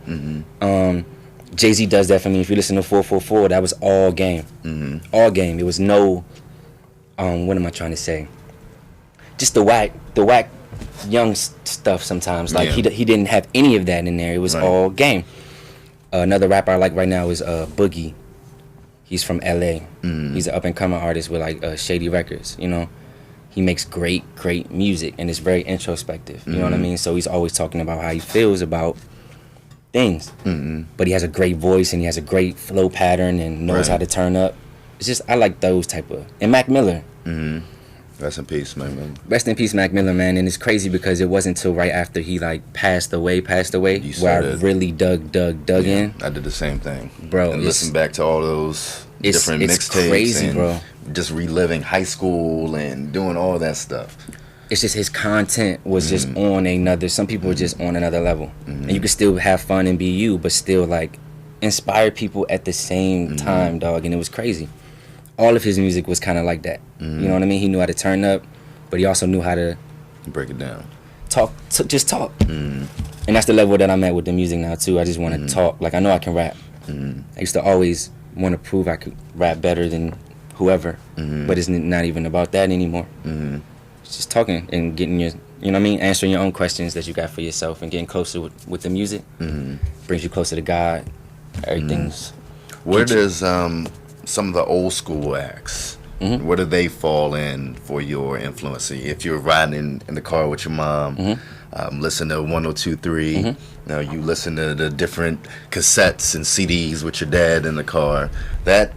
Jay-Z does that for me. If you listen to 444, that was all game. All game. It was no, what am I trying to say? Just the whack young stuff sometimes. Like, he didn't have any of that in there. It was all game. Another rapper I like right now is Boogie. He's from LA. He's an up-and-coming artist with, like, Shady Records, He makes great music, and it's very introspective. You know what I mean? So he's always talking about how he feels about things. But he has a great voice, and he has a great flow pattern, and knows how to turn up. It's just, I like those type of... And Mac Miller. Rest in peace, man. Rest in peace, Mac Miller, man. And it's crazy because it wasn't until right after he, like, passed away, where I really dug in. I did the same thing. Bro, and listened back to all those different mixtapes. It's crazy, bro. Just reliving high school and doing all that stuff. It's just his content was just on another... Some people were just on another level. And you could still have fun and be you, but still, like, inspire people at the same time, dog. And it was crazy. All of his music was kind of like that. You know what I mean? He knew how to turn up, but he also knew how to... break it down. Just talk. And that's the level that I'm at with the music now, too. I just want to talk. Like, I know I can rap. I used to always want to prove I could rap better than whoever, but it's not even about that anymore. It's just talking and getting your, you know what I mean, answering your own questions that you got for yourself and getting closer with the music. Brings you closer to God. Everything's. Where does some of the old school acts, where do they fall in for your influence? If you're riding in the car with your mom, listen to 102.3, you know, you listen to the different cassettes and CDs with your dad in the car, that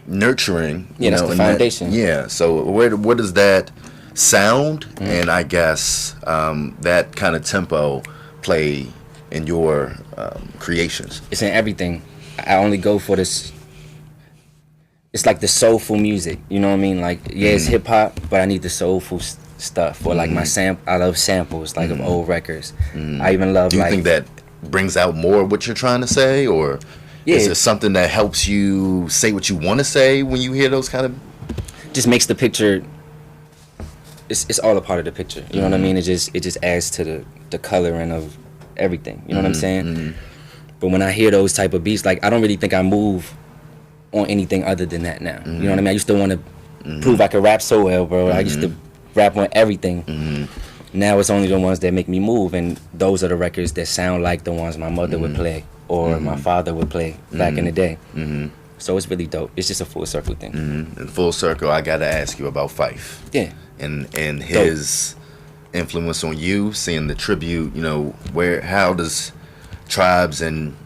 nurturing, Yeah, that's the foundation. So where does that sound and I guess that kind of tempo play in your creations? It's in everything. I only go for this. It's like the soulful music, you know what I mean? Like, yeah, it's hip hop, but I need the soulful stuff. Or like I love samples like of old records. I even love. Do you think that brings out more of what you're trying to say, or is it something that helps you say what you want to say when you hear those kind of? Just makes the picture. It's all a part of the picture. You know what I mean? It just adds to the coloring of everything. You know what I'm saying? But when I hear those type of beats, like I don't really think I move on anything other than that now. You know what I mean? I used to want to prove I could rap so well, bro. I used to rap on everything. Now it's only the ones that make me move, and those are the records that sound like the ones my mother would play or my father would play back in the day. So it's really dope. It's just a full circle thing. In full circle, I gotta ask you about Phife. Yeah. And his influence on you, seeing the tribute. You know, how does Tribes and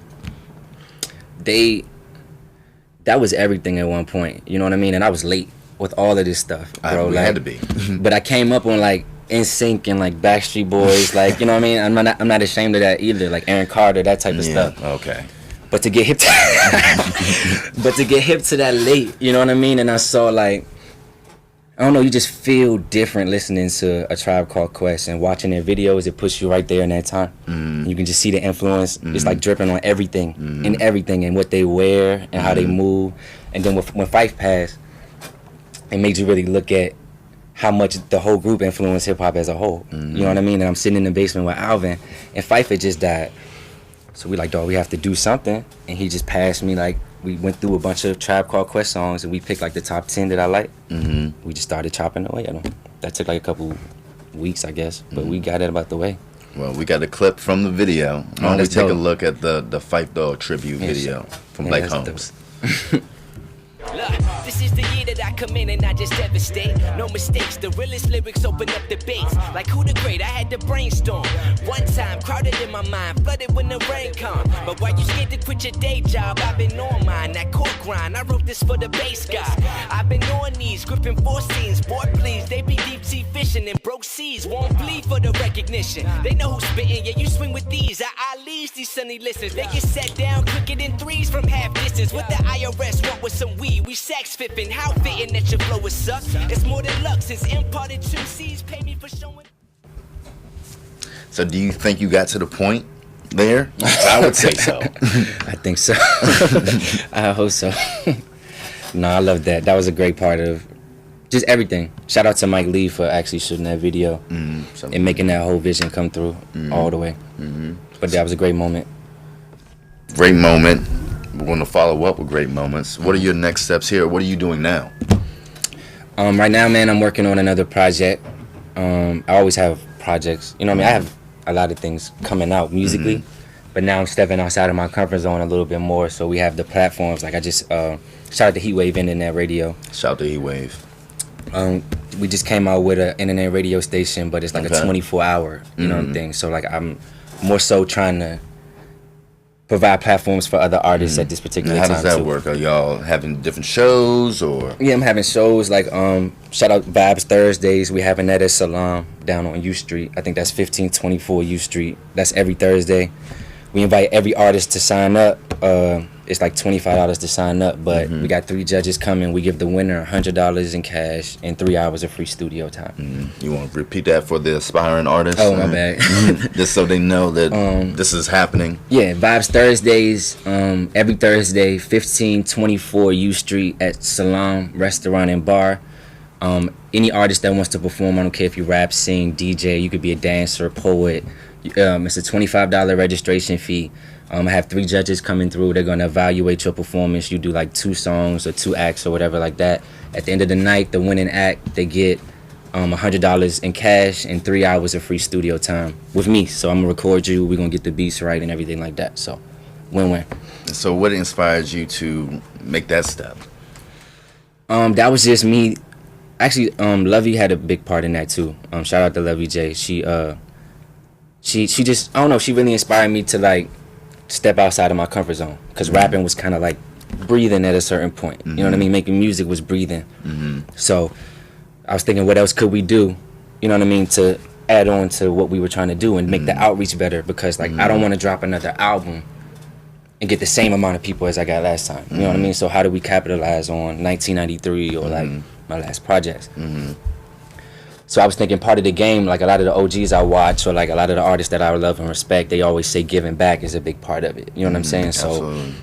that was everything at one point. You know what I mean? And I was late with all of this stuff, bro. We had to be. But I came up on like NSYNC and like Backstreet Boys, like, you know what I mean? I'm not ashamed of that either. Like Aaron Carter, that type of stuff. Okay. But to get hip to that late, you know what I mean? And I saw like, I don't know, you just feel different listening to A Tribe Called Quest and watching their videos. It puts you right there in that time. You can just see the influence. It's like dripping on everything and what they wear and how they move. And then when Phife passed, it made you really look at how much the whole group influenced hip hop as a whole. You know what I mean? And I'm sitting in the basement with Alvin, and Phife had just died. So we like, dog, we have to do something. And he just passed me, like, we went through a bunch of Tribe Called Quest songs, and we picked like the top 10 that I like. We just started chopping away at them. That took like a couple weeks, I guess, but we got it about the way. Well, we got a clip from the video. Why don't we take a look at the Phife Dawg tribute video from Blake Holmes. Look, this is the year that I come in and I just devastate. No mistakes, the realest lyrics open up debates. Like who the great, I had to brainstorm. One time, crowded in my mind, flooded when the rain come. But why you scared to quit your day job? I've been on mine, that core grind. I wrote this for the bass guy. I've been on these, gripping 4 scenes. Boy, please, they be deep sea fishing and broke seas. Won't bleed for the recognition. They know who's spitting, yeah, you swing with these. I leaves these sunny listeners. They get set down quicker than threes from half distance. What the IRS want with some weed. We sex fipping, how fitting that your flow is suck. It's more than luck since imparted 2 C's pay me for showing. So do you think you got to the point there? I would say so. I think so. I hope so. No, I love that. That was a great part of just everything. Shout out to Mike Lee for actually shooting that video and making that whole vision come through all the way. But that was a great moment. Great moment. We're going to follow up with great moments. What are your next steps here? What are you doing now? Right now, man, I'm working on another project. I always have projects. You know what I mean? I have a lot of things coming out musically, but now I'm stepping outside of my comfort zone a little bit more. So we have the platforms. Like I just shout out to Heatwave Internet Radio. Shout out to Heatwave. We just came out with an internet radio station, but it's like a 24-hour, you know, thing. So like I'm more so trying to provide platforms for other artists at this particular time. How does that work? Are y'all having different shows or? Yeah, I'm having shows like shout out Vibes Thursdays. We having that at Salam down on U Street. I think that's 1524 U Street. That's every Thursday. We invite every artist to sign up. It's like $25 to sign up, but we got 3 judges coming. We give the winner $100 in cash and 3 hours of free studio time. You want to repeat that for the aspiring artists? Oh, my bad. Just so they know that this is happening. Yeah, Vibes Thursdays, every Thursday, 1524 U Street at Salam Restaurant and Bar. Any artist that wants to perform, I don't care if you rap, sing, DJ, you could be a dancer, poet. It's a $25 registration fee. I have 3 judges coming through. They're gonna evaluate your performance. You do like 2 songs or 2 acts or whatever like that. At the end of the night, the winning act, they get $100 in cash and 3 hours of free studio time with me. So I'm gonna record you. We're gonna get the beats right and everything like that. So win-win. So what inspired you to make that step? That was just me. Actually, Lovey had a big part in that too. Shout out to Lovey J. She just, I don't know, she really inspired me to like step outside of my comfort zone, because rapping was kind of like breathing at a certain point. You know what I mean? Making music was breathing. So I was thinking, what else could we do? You know what I mean? To add on to what we were trying to do and make the outreach better, because like I don't want to drop another album and get the same amount of people as I got last time. You know what I mean? So how do we capitalize on 1993 or like my last projects? So I was thinking, part of the game, like a lot of the OGs I watch or like a lot of the artists that I love and respect, they always say giving back is a big part of it. You know what I'm saying? Absolutely. So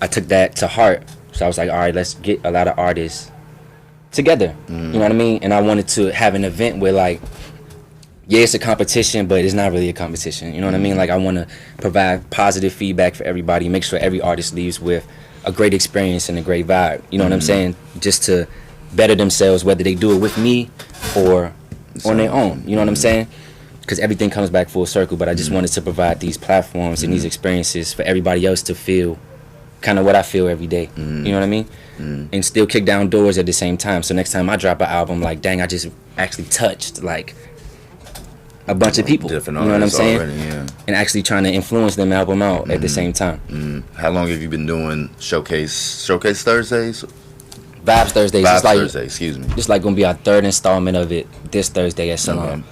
I took that to heart. So I was like, all right, let's get a lot of artists together. You know what I mean? And I wanted to have an event where like, yeah, it's a competition, but it's not really a competition. You know what I mean? Like, I want to provide positive feedback for everybody, make sure every artist leaves with a great experience and a great vibe. You know what I'm saying? Just to better themselves, whether they do it with me or on their own. You know what I'm saying? Because everything comes back full circle. But I just wanted to provide these platforms and these experiences for everybody else to feel kind of what I feel every day. You know what I mean? And still kick down doors at the same time. So next time I drop an album, like, dang, I just actually touched like a bunch of people. Different you know what I'm saying? already, yeah. And actually trying to influence them album out at the same time. How long have you been doing Showcase Thursdays? Vibes Thursdays. Vibes It's like, Thursday, excuse me. it's like gonna be our 3rd installment of it this Thursday at Salon.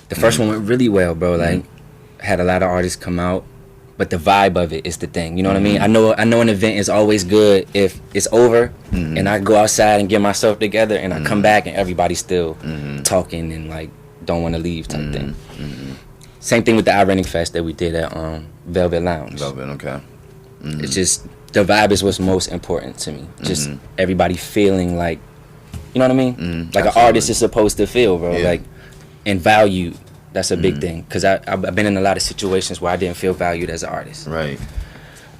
The first one went really well, bro. Like, had a lot of artists come out, but the vibe of it is the thing. You know what I mean? I know an event is always good if it's over and I go outside and get myself together and I come back and everybody's still talking and like don't want to leave type thing. Same thing with the Ironic Fest that we did at Velvet Lounge. Velvet, okay. It's just, the vibe is what's most important to me. Just everybody feeling like, you know what I mean? Like Absolutely. an artist is supposed to feel, bro. Yeah. Like, and valued. That's a big thing. Because I've been in a lot of situations where I didn't feel valued as an artist. Right.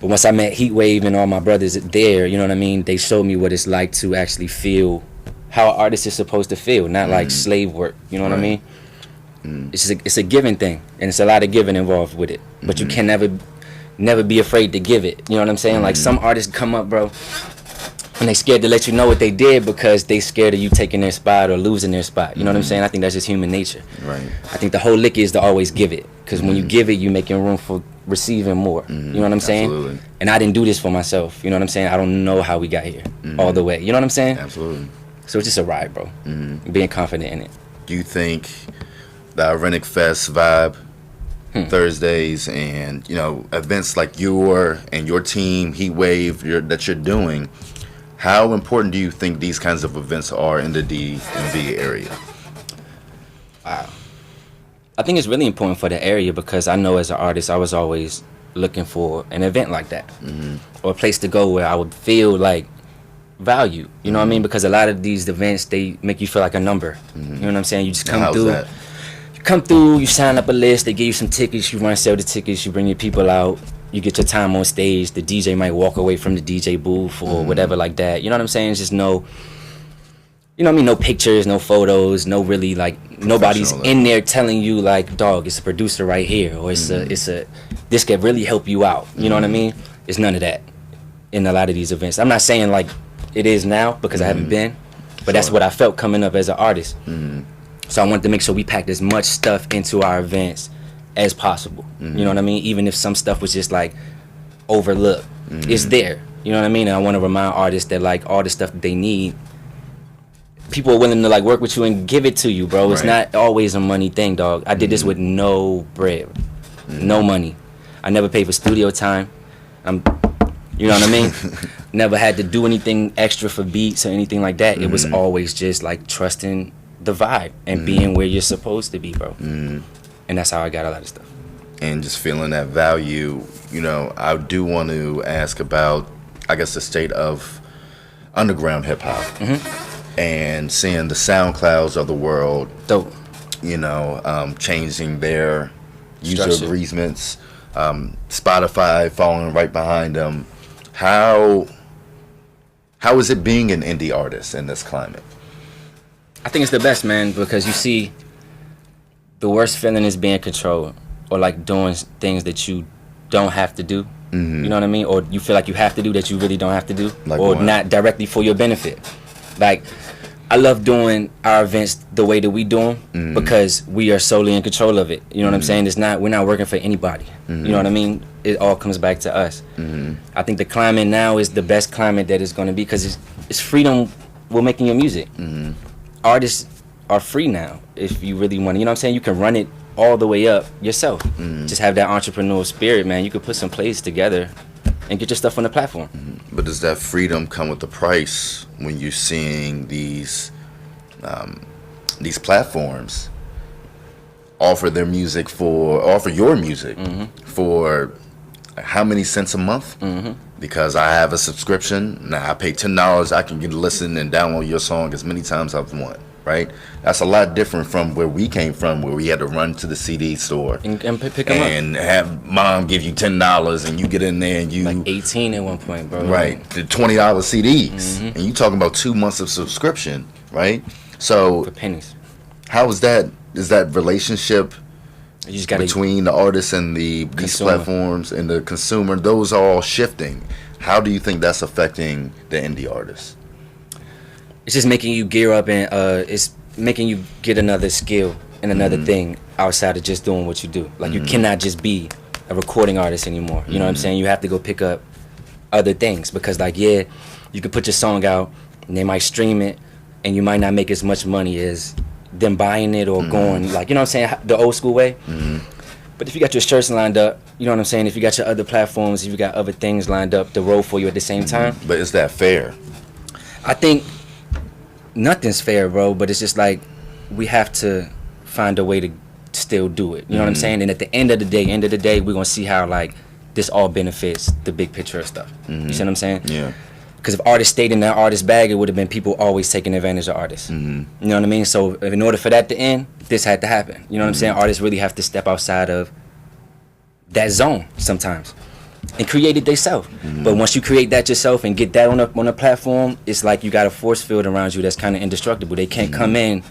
But once I met Heatwave and all my brothers there, you know what I mean? They showed me what it's like to actually feel how an artist is supposed to feel, not like slave work. You know what I mean? It's a giving thing, and it's a lot of giving involved with it. But you can never be afraid to give it. You know what I'm saying? Like, some artists come up, bro, and they scared to let you know what they did because they scared of you taking their spot or losing their spot. You know what I'm saying? I think that's just human nature. Right. I think the whole lick is to always give it, because when you give it, you making room for receiving more. You know what I'm saying? Absolutely. And I didn't do this for myself. You know what I'm saying? I don't know how we got here all the way. You know what I'm saying? Absolutely. So it's just a ride, bro. Being confident in it. Do you think the Ironic Fest vibe, Thursdays, and events like your team, Heatwave, that you're doing, how important do you think these kinds of events are in the DMV area? Wow. I think it's really important for the area, because I know as an artist I was always looking for an event like that, or a place to go where I would feel like value. You know what I mean? Because a lot of these events, they make you feel like a number. You know what I'm saying? You just come How's through. that? You come through, you sign up a list, they give you some tickets, you run sell the tickets, you bring your people out, you get your time on stage, the DJ might walk away from the DJ booth or whatever like that. You know what I'm saying? It's just no, you know what I mean, no pictures, no photos, no really, like, nobody's in there telling you like, dog, it's a producer right here, or it's a this could really help you out. You know what I mean? It's none of that in a lot of these events. I'm not saying like it is now, because I haven't been, but that's what I felt coming up as an artist. So I wanted to make sure we packed as much stuff into our events as possible. You know what I mean? Even if some stuff was just like overlooked, it's there. You know what I mean? And I want to remind artists that like all the stuff that they need, people are willing to like work with you and give it to you, bro. It's not always a money thing, dog. I did this with no bread, no money. I never paid for studio time. You know what I mean? Never had to do anything extra for beats or anything like that. It was always just like trusting the vibe and being where you're supposed to be, bro. And that's how I got a lot of stuff. And just feeling that value, I do want to ask about, I guess, the state of underground hip hop and seeing the SoundClouds of the world, Dope. changing their user Structure. agreements. Spotify following right behind them. How is it being an indie artist in this climate? I think it's the best, man, because you see, the worst feeling is being controlled or like doing things that you don't have to do. You know what I mean? Or you feel like you have to do that you really don't have to do, like or what? not directly for your benefit. Like, I love doing our events the way that we do them because we are solely in control of it. You know what I'm saying? We're not working for anybody. You know what I mean? It all comes back to us. I think the climate now is the best climate that it's going to be because it's freedom. We're making your music. Artists are free now if you really want to. You know what I'm saying? You can run it all the way up yourself. Just have that entrepreneurial spirit, man. You could put some plays together and get your stuff on the platform. But does that freedom come with the price when you're seeing these platforms offer your music for how many cents a month? Because I have a subscription. Now I pay $10. I can listen and download your song as many times as I want. Right? That's a lot different from where we came from, where we had to run to the CD store and pick them up and have mom give you $10 and you get in there and you like 18 at one point, bro. Right, the $20 CDs, and you talking about 2 months of subscription, right? So for pennies. How is that? Is that relationship You just gotta, between the artists and these platforms and the consumer? Those are all shifting. How do you think that's affecting the indie artists? It's just making you gear up and it's making you get another skill and another thing outside of just doing what you do. Like you cannot just be a recording artist anymore. You know what I'm saying? You have to go pick up other things because like, yeah, you could put your song out and they might stream it and you might not make as much money as them buying it or going like, you know what I'm saying, the old school way. But if you got your shirts lined up, you know what I'm saying, if you got your other platforms, if you got other things lined up to roll for you at the same time. But is that fair? I think nothing's fair, bro, but it's just like we have to find a way to still do it. You know what I'm saying? And at the end of the day, we're going to see how like this all benefits the big picture of stuff. You see what I'm saying? Yeah. Because if artists stayed in that artist bag, it would have been people always taking advantage of artists. You know what I mean? So in order for that to end, this had to happen. You know what I'm saying? Artists really have to step outside of that zone sometimes and create it themselves. But once you create that yourself and get that on a platform, it's like you got a force field around you that's kind of indestructible. They can't come in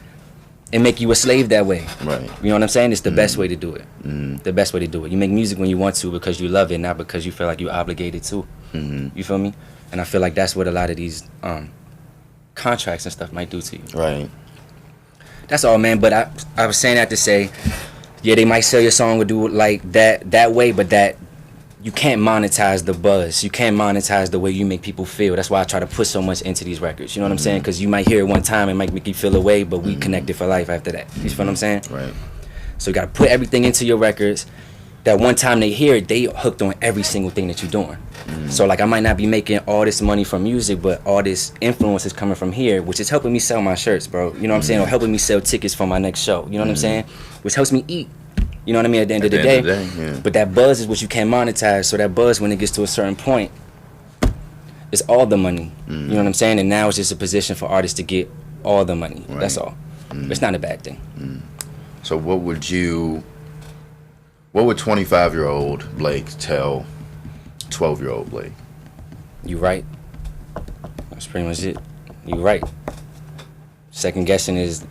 and make you a slave that way. Right. You know what I'm saying? It's the best way to do it. The best way to do it. You make music when you want to because you love it, not because you feel like you're obligated to. You feel me? And I feel like that's what a lot of these contracts and stuff might do to you. Right. That's all, man. But I was saying that to say, yeah, they might sell your song or do it like that way, but that you can't monetize the buzz. You can't monetize the way you make people feel. That's why I try to put so much into these records. You know what I'm saying? Because you might hear it one time and might make you feel away, but we connected for life after that. You feel what I'm saying? Right. So you got to put everything into your records. That one time they hear it, they hooked on every single thing that you're doing. So like I might not be making all this money from music, but all this influence is coming from here, which is helping me sell my shirts, bro. You know what I'm saying? Or helping me sell tickets for my next show. You know what I'm saying? Which helps me eat. You know what I mean? At the end of the day. Yeah. But that buzz is what you can't monetize. So that buzz, when it gets to a certain point, it's all the money. You know what I'm saying? And now it's just a position for artists to get all the money. Right. That's all. It's not a bad thing. So what would 25-year-old Blake tell 12-year-old Blake? You right. That's pretty much it. You right. Second guessing is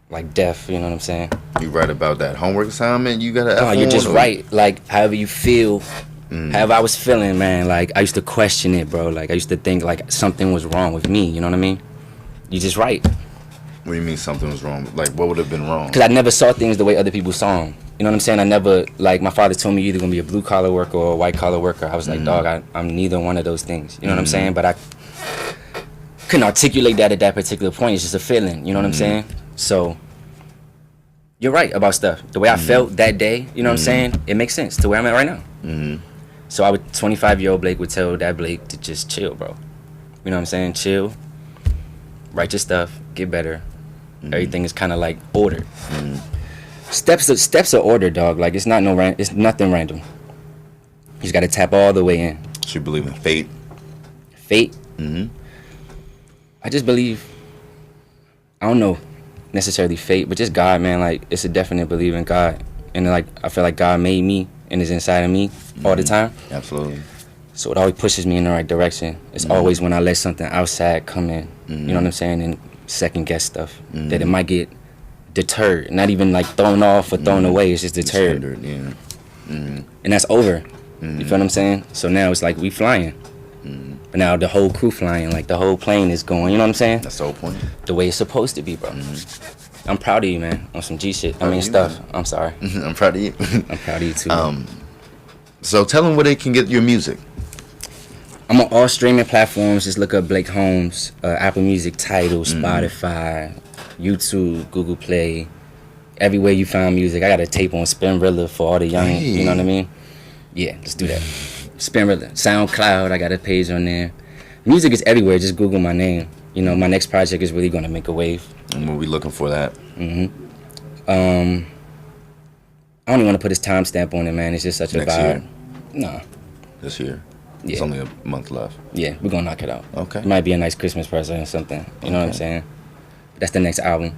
like death, you know what I'm saying? You right about that homework assignment you gotta No, you're just right. Like however you feel, however I was feeling, man, like I used to question it, bro. Like I used to think like something was wrong with me, you know what I mean? You just right. What do you mean something was wrong? Like what would have been wrong? Because I never saw things the way other people saw them. You know what I'm saying? I never, like my father told me you're either gonna be a blue collar worker or a white collar worker. I was like, dog, I'm neither one of those things. You know what I'm saying? But I couldn't articulate that at that particular point. It's just a feeling, you know what I'm saying? So you're right about stuff. The way I felt that day, you know what I'm saying? It makes sense to where I'm at right now. So 25-year-old Blake would tell that Blake to just chill, bro. You know what I'm saying? Chill. Write your stuff. Get better. Everything is kind of like ordered. Steps are ordered, dog. Like it's nothing random. You just gotta tap all the way in. So you believe in fate? Fate? I just believe, I don't know necessarily fate, but just God, man. Like it's a definite belief in God. and like I feel like God made me and is inside of me all the time. Absolutely. So it always pushes me in the right direction. It's always when I let something outside come in, you know what I'm saying, and second guess stuff, that it might get deterred, not even like thrown off or thrown away. It's just deterred. And that's over. You feel what I'm saying? So now it's like we flying. But now the whole crew flying, like the whole plane is going, you know what I'm saying? That's the whole point. The way it's supposed to be, bro. I'm proud of you, man, on some G shit. I mean, stuff. Man. I'm sorry. I'm proud of you. I'm proud of you, too. So tell them where they can get your music. I'm on all streaming platforms. Just look up Blake Holmes, Apple Music, Tidal, Spotify, YouTube, Google Play. Everywhere you find music. I got a tape on Spinrilla for all the young, you know what I mean? Yeah, let's do that. Spinrilla. SoundCloud, I got a page on there. Music is everywhere. Just Google my name. You know, my next project is really going to make a wave. And we'll be looking for that. I don't even want to put this timestamp on it, man. It's just such a vibe. Year? Nah. This year? Yeah. It's only a month left. Yeah, we're going to knock it out. Okay. It might be a nice Christmas present or something. You know what I'm saying? That's the next album.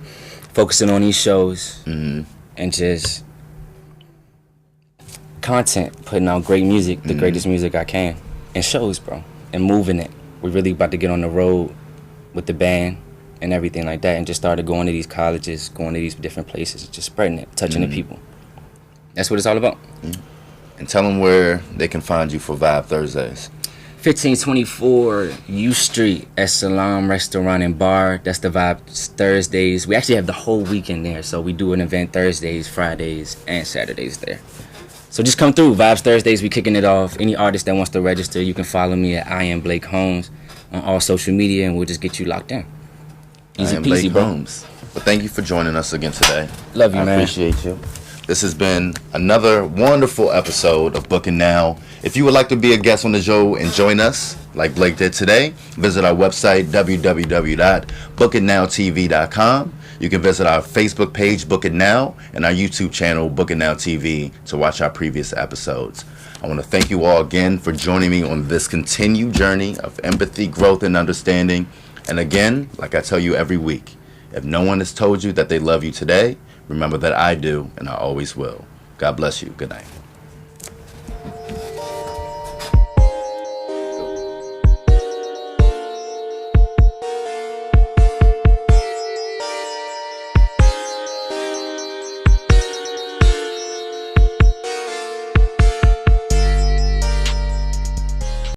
Focusing on these shows and just content, putting out great music, the greatest music I can, and shows, bro, and moving it. We're really about to get on the road with the band and everything like that, and just started going to these colleges, going to these different places, just spreading it, touching the people. That's what it's all about. And tell them where they can find you for Vibe Thursdays. 1524 U Street at Salam Restaurant and Bar. That's the Vibe Thursdays. We actually have the whole weekend there, so we do an event Thursdays, Fridays, and Saturdays there. So just come through. Vibes Thursdays, we kicking it off. Any artist that wants to register, you can follow me at I am Blake Holmes on all social media, and we'll just get you locked in. Easy peasy, Blake bro. Holmes. Well, thank you for joining us again today. Love you, man. I appreciate you. This has been another wonderful episode of Booking Now. If you would like to be a guest on the show and join us, like Blake did today, visit our website, www.bookitnowtv.com. You can visit our Facebook page, Book It Now, and our YouTube channel, Book It Now TV, to watch our previous episodes. I want to thank you all again for joining me on this continued journey of empathy, growth, and understanding. And again, like I tell you every week, if no one has told you that they love you today, remember that I do, and I always will. God bless you. Good night.